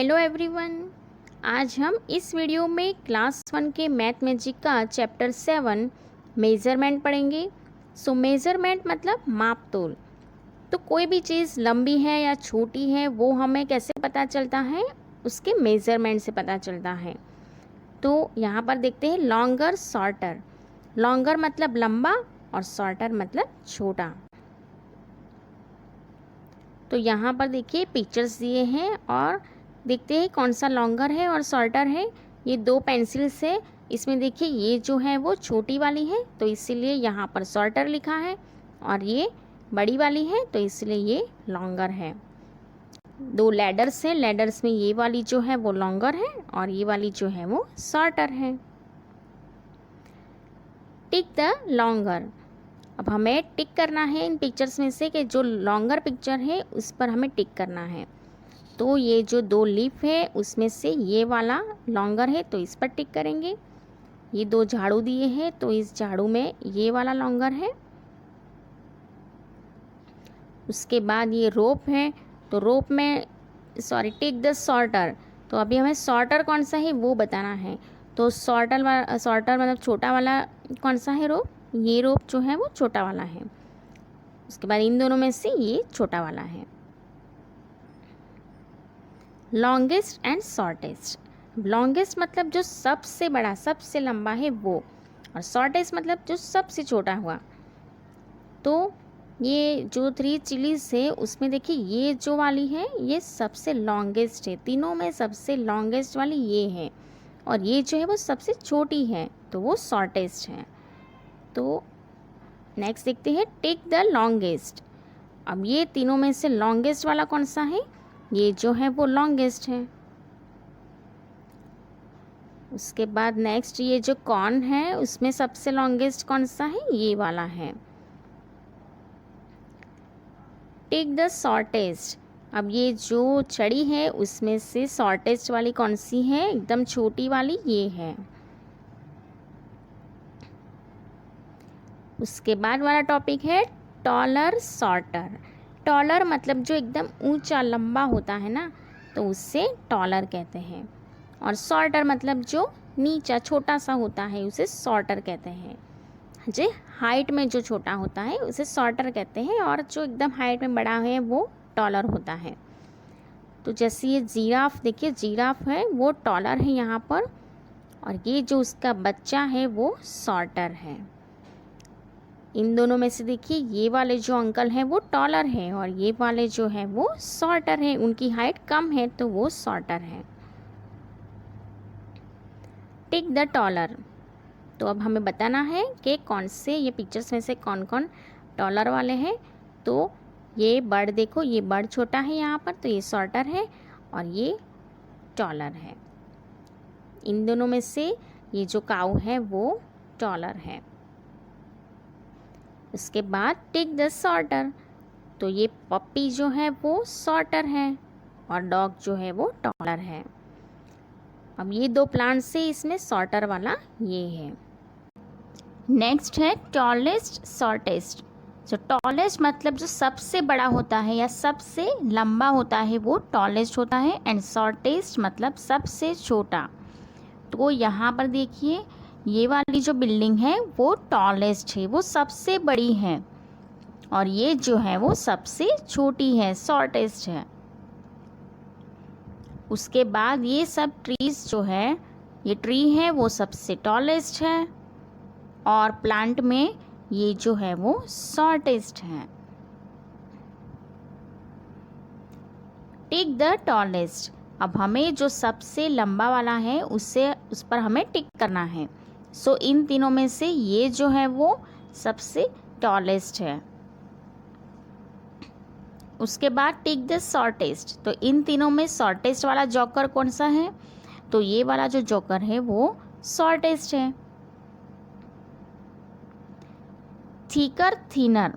Hello everyone. आज हम इस वीडियो में क्लास 1 के मैथ मैजिक का चैप्टर 7 मेज़रमेंट पढ़ेंगे। मेज़रमेंट मतलब माप तोल। तो कोई भी चीज़ लंबी है या छोटी है वो हमें कैसे पता चलता है, उसके मेज़रमेंट से पता चलता है। तो यहाँ पर देखते हैं लॉन्गर शॉर्टर। लॉन्गर मतलब लंबा और शॉर्टर मतलब छोटा। तो यहाँ पर देखिए पिक्चर्स दिए हैं और देखते हैं कौन सा लॉन्गर है और शॉर्टर है। ये दो पेंसिल्स है, इसमें देखिए ये जो है वो छोटी वाली है तो इसीलिए यहाँ पर शॉर्टर लिखा है, और ये बड़ी वाली है तो इसलिए ये लॉन्गर है। दो लैडर्स हैं, लैडर्स में ये वाली जो है वो लॉन्गर है और ये वाली जो है वो शॉर्टर है। Tick the longer. अब हमें टिक करना है इन पिक्चर्स में से कि जो लॉन्गर पिक्चर है उस पर हमें टिक करना है। तो ये जो दो लीफ है उसमें से ये वाला लॉन्गर है तो इस पर टिक करेंगे। ये दो झाड़ू दिए हैं तो इस झाड़ू में ये वाला लॉन्गर है। उसके बाद ये रोप है तो रोप में टिक द शॉर्टर। तो अभी हमें शॉर्टर कौन सा है वो बताना है। तो शॉर्टर मतलब छोटा वाला कौन सा है रोप, ये रोप जो है वो छोटा वाला है। उसके बाद इन दोनों में से ये छोटा वाला है। Longest and shortest. लॉन्गेस्ट मतलब जो सबसे बड़ा सबसे लंबा है वो, और शॉर्टेस्ट मतलब जो सबसे छोटा हुआ। तो ये जो 3 चिलीज है उसमें देखिए ये जो वाली है ये सबसे लॉन्गेस्ट है, तीनों में सबसे लॉन्गेस्ट वाली ये है, और ये जो है वो सबसे छोटी है तो वो शॉर्टेस्ट है। तो नेक्स्ट देखते हैं टेक द लॉन्गेस्ट। अब ये तीनों में से लॉन्गेस्ट वाला कौन सा है, ये जो है वो लॉन्गेस्ट है। उसके बाद नेक्स्ट ये जो कॉर्न है उसमें सबसे लॉन्गेस्ट कौन सा है, ये वाला है। Take the shortest. अब ये जो छड़ी है उसमें से शॉर्टेस्ट वाली कौन सी है, एकदम छोटी वाली ये है। उसके बाद वाला टॉपिक है टॉलर शॉर्टर। टॉलर मतलब जो एकदम ऊंचा लंबा होता है ना तो उससे टॉलर कहते हैं, और शॉर्टर मतलब जो नीचा छोटा सा होता है उसे शॉर्टर कहते हैं। जो हाइट में जो छोटा होता है उसे शॉर्टर कहते हैं, और जो एकदम हाइट में बड़ा है वो टॉलर होता है। तो जैसे ये जिराफ, देखिए जिराफ है वो टॉलर है यहाँ पर, और ये जो उसका बच्चा है वो शॉर्टर है। इन दोनों में से देखिए ये वाले जो अंकल हैं वो टॉलर है और ये वाले जो है वो शॉर्टर है, उनकी हाइट कम है तो वो शॉर्टर है। Tick the taller. तो अब हमें बताना है कि कौन से ये पिक्चर्स में से कौन कौन टॉलर वाले हैं। तो ये बर्ड देखो, ये बर्ड छोटा है यहाँ पर तो ये शॉर्टर है और ये टॉलर है। इन दोनों में से ये जो काऊ है वो टॉलर है। उसके बाद टिक द शॉर्टर। तो ये पप्पी जो है वो शॉर्टर है और डॉग जो है वो टॉलर है। अब ये दो प्लांट्स से इसमें शॉर्टर वाला ये है। नेक्स्ट है टॉलेस्ट शॉर्टेस्ट। जो टॉलेस्ट मतलब जो सबसे बड़ा होता है या सबसे लंबा होता है वो टॉलेस्ट होता है, एंड शॉर्टेस्ट मतलब सबसे छोटा। तो यहाँ पर देखिए ये वाली जो बिल्डिंग है वो टॉलेस्ट है, वो सबसे बड़ी है, और ये जो है वो सबसे छोटी है, शॉर्टेस्ट है। उसके बाद ये सब ट्रीज जो है, ये ट्री है वो सबसे टॉलेस्ट है, और प्लांट में ये जो है वो शॉर्टेस्ट है। Tick the tallest. अब हमें जो सबसे लंबा वाला है उस पर हमें टिक करना है। सो इन तीनों में से ये जो है वो सबसे टॉलेस्ट है। उसके बाद टिक द शॉर्टेस्ट। तो इन तीनों में शॉर्टेस्ट वाला जोकर कौन सा है, तो ये वाला जो जोकर है वो शॉर्टेस्ट है। Thicker thinner.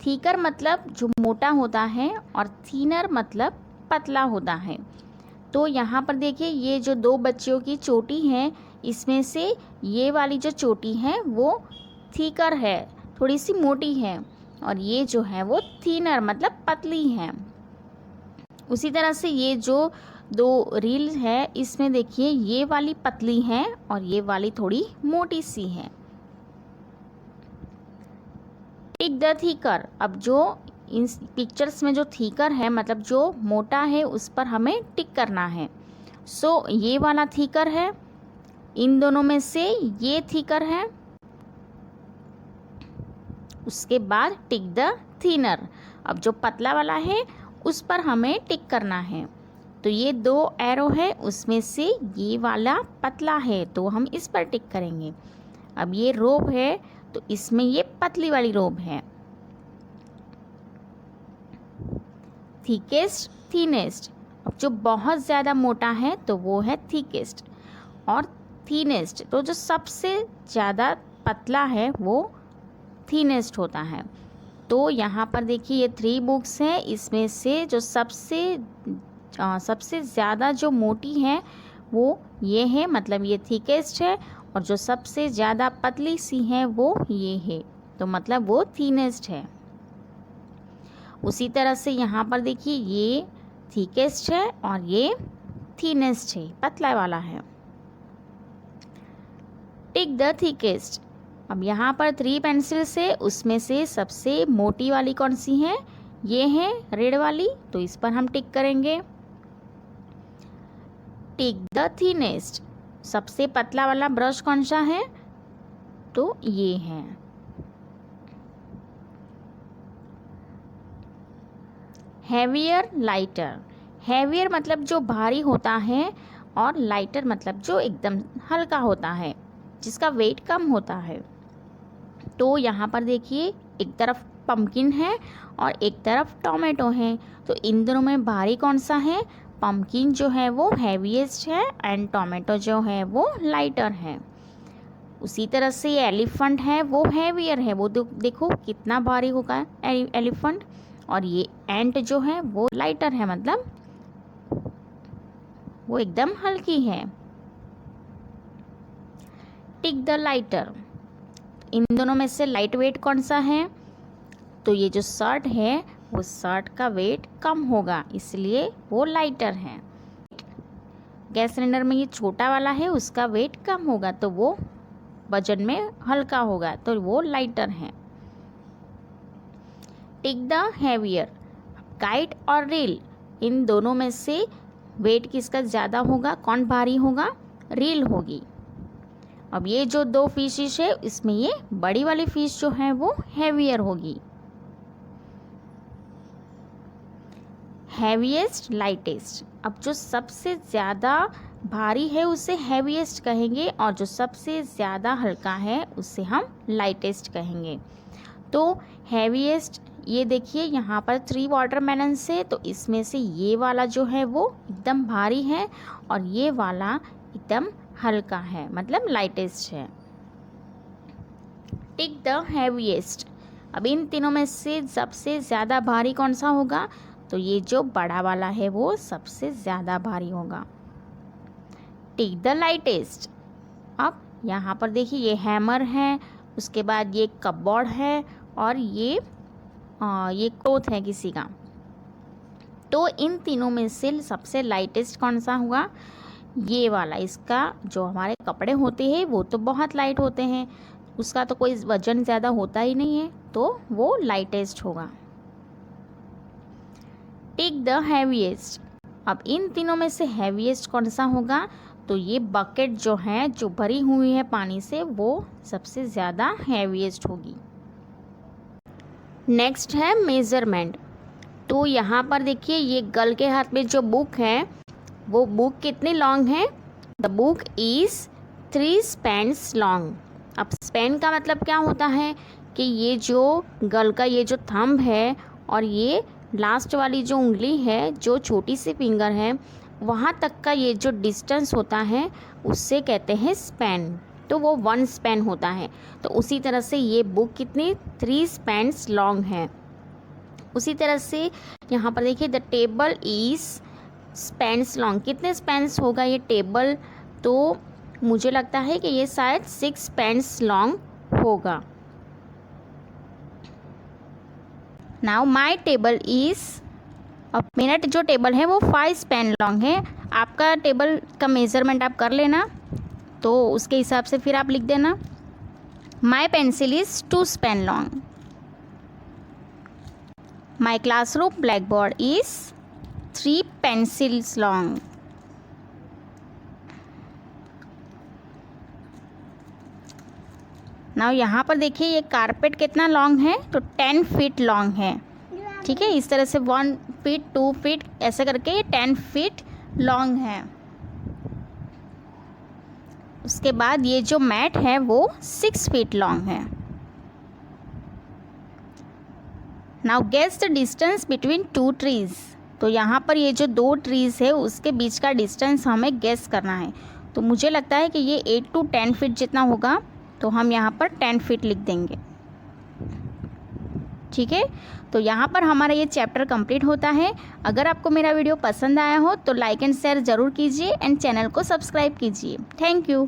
थीकर मतलब जो मोटा होता है और थीनर मतलब पतला होता है। तो यहाँ पर देखिए ये जो दो बच्चियों की चोटी है इसमें से ये वाली जो चोटी है वो थीकर है, थोड़ी सी मोटी है, और ये जो है वो थीनर मतलब पतली है। उसी तरह से ये जो दो रील है, इसमें देखिए ये वाली पतली है और ये वाली थोड़ी मोटी सी है। टिक द थिकर, अब जो इन पिक्चर्स में जो थिकर है मतलब जो मोटा है उस पर हमें टिक करना है। सो ये वाला थिकर है, इन दोनों में से ये थिकर है। उसके बाद टिक द थिनर, अब जो पतला वाला है उस पर हमें टिक करना है। तो ये दो एरो है, उसमें से ये वाला पतला है तो हम इस पर टिक करेंगे। अब ये रोप है तो इसमें ये पतली वाली रोप है। थिकेस्ट, थीनेस्ट, अब जो बहुत ज़्यादा मोटा है तो वो है थिकेस्ट, और थीनेस्ट तो जो सबसे ज़्यादा पतला है वो थीनेस्ट होता है। तो यहाँ पर देखिए ये 3 बुक्स हैं, इसमें से जो सबसे ज़्यादा जो मोटी है वो ये है, मतलब ये थिकेस्ट है, और जो सबसे ज़्यादा पतली सी है वो ये है, तो मतलब वो थीनेस्ट है। उसी तरह से यहाँ पर देखिए ये थिकेस्ट है और ये थीनेस्ट है, पतला वाला है। टिक द थिकेस्ट, अब यहाँ पर 3 पेंसिल्स है, उसमें से सबसे मोटी वाली कौन सी है, ये है रेड वाली, तो इस पर हम टिक करेंगे। टिक द थीनेस्ट, सबसे पतला वाला ब्रश कौन सा है, तो ये है। हैवियर, लाइटर, हैवियर मतलब जो भारी होता है, और लाइटर मतलब जो एकदम हल्का होता है, जिसका वेट कम होता है। तो यहाँ पर देखिए एक तरफ पम्पकिन है और एक तरफ टोमेटो है, तो इन दोनों में भारी कौन सा है, पम्पकिन जो है वो हैवीएस्ट है एंड टोमेटो जो है वो लाइटर है। उसी तरह से ये एलिफेंट है वो हैवियर है, वो देखो कितना भारी होगा एलिफेंट, और ये एंट जो है वो लाइटर है, मतलब वो एकदम हल्की है। टिक द लाइटर, इन दोनों में से लाइट वेट कौन सा है, तो ये जो शर्ट है वो शर्ट का वेट कम होगा, इसलिए वो लाइटर है। गैस सिलेंडर में ये छोटा वाला है, उसका वेट कम होगा तो वो वजन में हल्का होगा, तो वो लाइटर है। टिक द हैवियर, काइट और रील, इन दोनों में से वेट किसका ज़्यादा होगा, कौन भारी होगा, रील होगी। अब ये जो 2 फिशेस है इसमें ये बड़ी वाली फिश जो है वो हैवियर होगी। हैवीएस्ट, लाइटेस्ट, अब जो सबसे ज़्यादा भारी है उसे हैवीएस्ट कहेंगे, और जो सबसे ज़्यादा हल्का है उसे हम लाइटेस्ट कहेंगे। तो हैवीएस्ट, ये देखिए यहाँ पर 3 वाटरमेलन है, तो इसमें से ये वाला जो है वो एकदम भारी है और ये वाला एकदम हल्का है, मतलब लाइटेस्ट है। टिक द हैवीएस्ट, अब इन तीनों में से सबसे ज़्यादा भारी कौन सा होगा, तो ये जो बड़ा वाला है वो सबसे ज़्यादा भारी होगा। टिक द लाइटेस्ट, अब यहाँ पर देखिए ये हैमर है, उसके बाद ये कपबोर्ड है, और ये क्लोथ है किसी का। तो इन तीनों में से सबसे लाइटेस्ट कौन सा होगा, ये वाला, इसका जो हमारे कपड़े होते हैं वो तो बहुत लाइट होते हैं, उसका तो कोई वजन ज़्यादा होता ही नहीं है, तो वो लाइटेस्ट होगा। टिक द हैवीएस्ट, अब इन तीनों में से हैवीएस्ट कौन सा होगा, तो ये बकेट जो है जो भरी हुई है पानी से वो सबसे ज़्यादा हैवीएस्ट होगी। नेक्स्ट है मेज़रमेंट, तो यहाँ पर देखिए ये गर्ल के हाथ में जो बुक है वो बुक कितनी लॉन्ग है, the book is 3 spans long. अब स्पैन का मतलब क्या होता है कि ये जो गर्ल का ये जो थंब है और ये लास्ट वाली जो उंगली है, जो छोटी सी फिंगर है, वहाँ तक का ये जो डिस्टेंस होता है उससे कहते हैं स्पैन, तो वो 1 स्पैन होता है। तो उसी तरह से ये बुक कितनी 3 स्पैन्स लॉन्ग है। उसी तरह से यहाँ पर देखिए the table is spans long, कितने स्पैन्स होगा ये टेबल, तो मुझे लगता है कि ये शायद 6 स्पैन्स लॉन्ग होगा। नाउ माई टेबल इज़ अब मिनट जो टेबल है वो 5 स्पैन लॉन्ग है। आपका टेबल का मेज़रमेंट आप कर लेना, तो उसके हिसाब से फिर आप लिख देना। माई pencil is 2 span long. My classroom black board is 3 pencils long. Now यहाँ पर देखिए ये कारपेट कितना लॉन्ग है, तो 10 फीट लॉन्ग है। ठीक है, इस तरह से 1 फीट 2 फीट ऐसे करके ये 10 फीट लॉन्ग है। उसके बाद ये जो मैट है वो 6 फीट लॉन्ग है। Now guess the distance between 2 trees. तो यहाँ पर ये जो 2 ट्रीज़ है उसके बीच का डिस्टेंस हमें गेस करना है। तो मुझे लगता है कि ये 8 to 10 फीट जितना होगा, तो हम यहाँ पर 10 फीट लिख देंगे। ठीक है, तो यहाँ पर हमारा ये चैप्टर कंप्लीट होता है। अगर आपको मेरा वीडियो पसंद आया हो तो लाइक एंड शेयर ज़रूर कीजिए एंड चैनल को सब्सक्राइब कीजिए। Thank you.